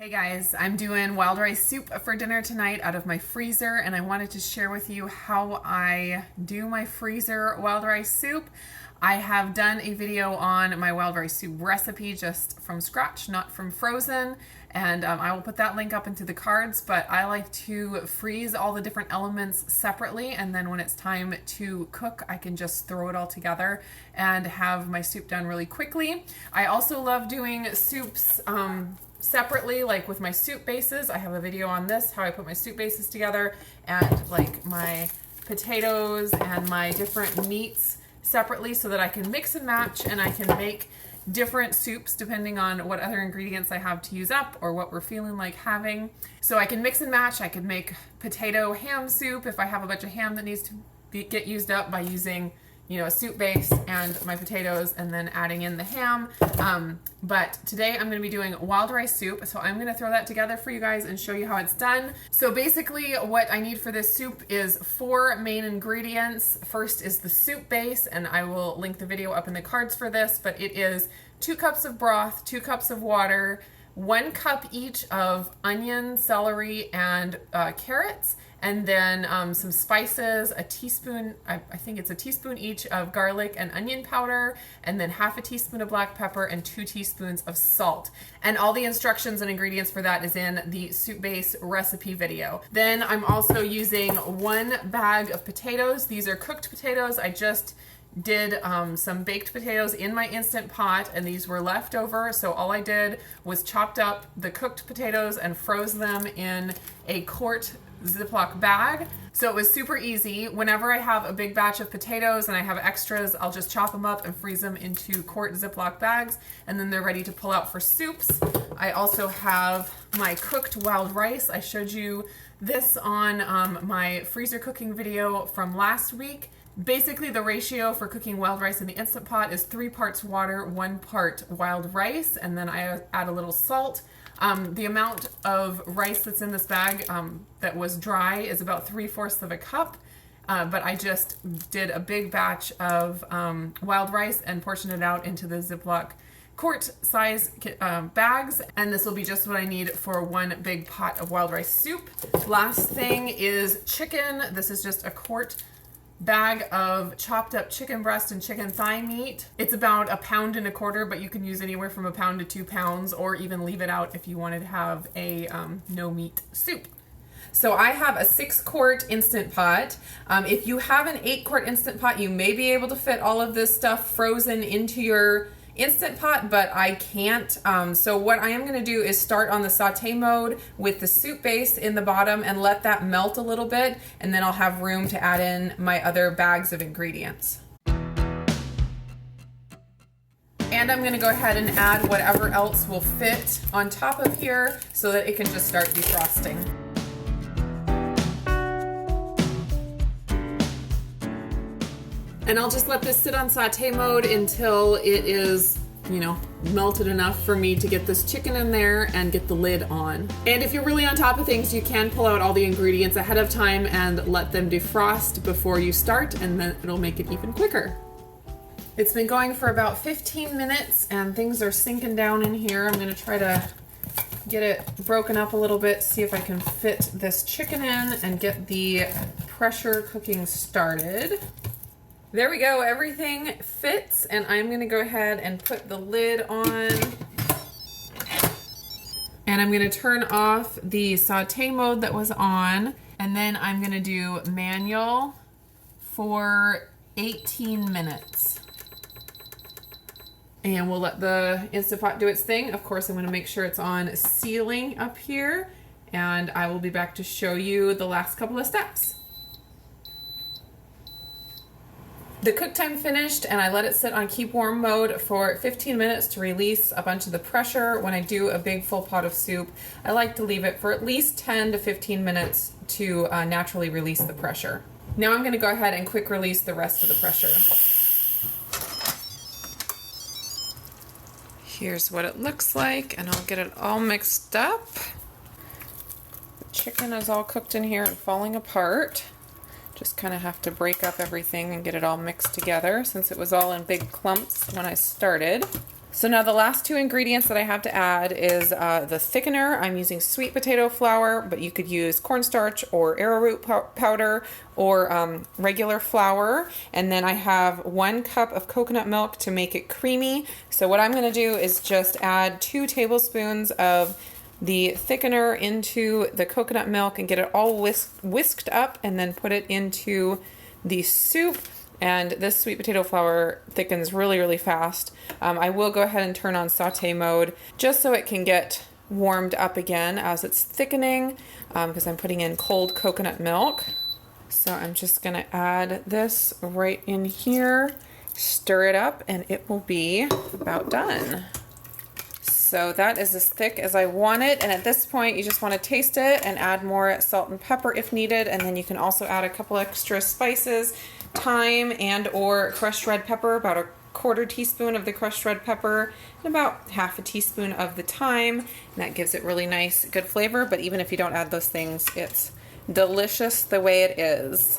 Hey guys, I'm doing wild rice soup for dinner tonight out of my freezer, and I wanted to share with you how I do my freezer wild rice soup. I have done a video on my wild rice soup recipe just from scratch, not from frozen, and I will put that link up into the cards, but I like to freeze all the different elements separately, and then when it's time to cook, I can just throw it all together and have my soup done really quickly. I also love doing soups separately, like with my soup bases. I have a video on this, how I put my soup bases together, and like my potatoes and my different meats separately so that I can mix and match and I can make different soups depending on what other ingredients I have to use up or what we're feeling like having. So I can mix and match. I could make potato ham soup if I have a bunch of ham that needs to get used up by using, a soup base and my potatoes and then adding in the ham. But today I'm going to be doing wild rice soup. So I'm going to throw that together for you guys and show you how it's done. So basically what I need for this soup is 4 main ingredients. First is the soup base, and I will link the video up in the cards for this, but it is 2 cups of broth, 2 cups of water, 1 cup each of onion, celery, and carrots, and then some spices, a teaspoon, I think it's a teaspoon each of garlic and onion powder, and then half a teaspoon of black pepper and 2 teaspoons of salt. And all the instructions and ingredients for that is in the soup base recipe video. Then I'm also using 1 bag of potatoes. These are cooked potatoes. I just did some baked potatoes in my Instant Pot, and these were left over, so all I did was chopped up the cooked potatoes and froze them in a quart Ziploc bag. So it was super easy. Whenever I have a big batch of potatoes and I have extras, I'll just chop them up and freeze them into quart Ziploc bags, and then they're ready to pull out for soups. I also have my cooked wild rice. I showed you this on my freezer cooking video from last week. Basically, the ratio for cooking wild rice in the Instant Pot is 3 parts water, 1 part wild rice, and then I add a little salt. The amount of rice that's in this bag that was dry is about 3/4 of a cup, but I just did a big batch of wild rice and portioned it out into the Ziploc quart size bags, and this will be just what I need for 1 big pot of wild rice soup. Last thing is chicken. This is just a quart bag of chopped up chicken breast and chicken thigh meat. It's about 1.25 pounds, but you can use anywhere from 1 pound to 2 pounds, or even leave it out if you wanted to have a no meat soup. So I have a 6-quart Instant Pot. If you have an 8-quart Instant Pot, you may be able to fit all of this stuff frozen into your Instant Pot, but I can't. So what I am going to do is start on the saute mode with the soup base in the bottom and let that melt a little bit, and then I'll have room to add in my other bags of ingredients. And I'm going to go ahead and add whatever else will fit on top of here so that it can just start defrosting. And I'll just let this sit on saute mode until it is, melted enough for me to get this chicken in there and get the lid on. And if you're really on top of things, you can pull out all the ingredients ahead of time and let them defrost before you start, and then it'll make it even quicker. It's been going for about 15 minutes and things are sinking down in here. I'm going to try to get it broken up a little bit, see if I can fit this chicken in and get the pressure cooking started. There we go, everything fits, and I'm going to go ahead and put the lid on. And I'm going to turn off the saute mode that was on, and then I'm going to do manual for 18 minutes. And we'll let the Instant Pot do its thing. Of course, I'm going to make sure it's on sealing up here, and I will be back to show you the last couple of steps. The cook time finished, and I let it sit on keep warm mode for 15 minutes to release a bunch of the pressure. When I do a big full pot of soup, I like to leave it for at least 10 to 15 minutes to naturally release the pressure. Now I'm going to go ahead and quick release the rest of the pressure. Here's what it looks like, and I'll get it all mixed up. The chicken is all cooked in here and falling apart. Just kind of have to break up everything and get it all mixed together since it was all in big clumps when I started. So now the last two ingredients that I have to add is the thickener. I'm using sweet potato flour, but you could use cornstarch or arrowroot powder or regular flour. And then I have 1 cup of coconut milk to make it creamy. So what I'm going to do is just add 2 tablespoons of the thickener into the coconut milk and get it all whisked up, and then put it into the soup. And this sweet potato flour thickens really, really fast. I will go ahead and turn on saute mode just so it can get warmed up again as it's thickening, because I'm putting in cold coconut milk. So I'm just going to add this right in here, stir it up, and it will be about done. So that is as thick as I want it, and at this point you just want to taste it and add more salt and pepper if needed, and then you can also add a couple extra spices, thyme and or crushed red pepper, about a 1/4 teaspoon of the crushed red pepper and about 1/2 teaspoon of the thyme, and that gives it really nice, good flavor. But even if you don't add those things, it's delicious the way it is.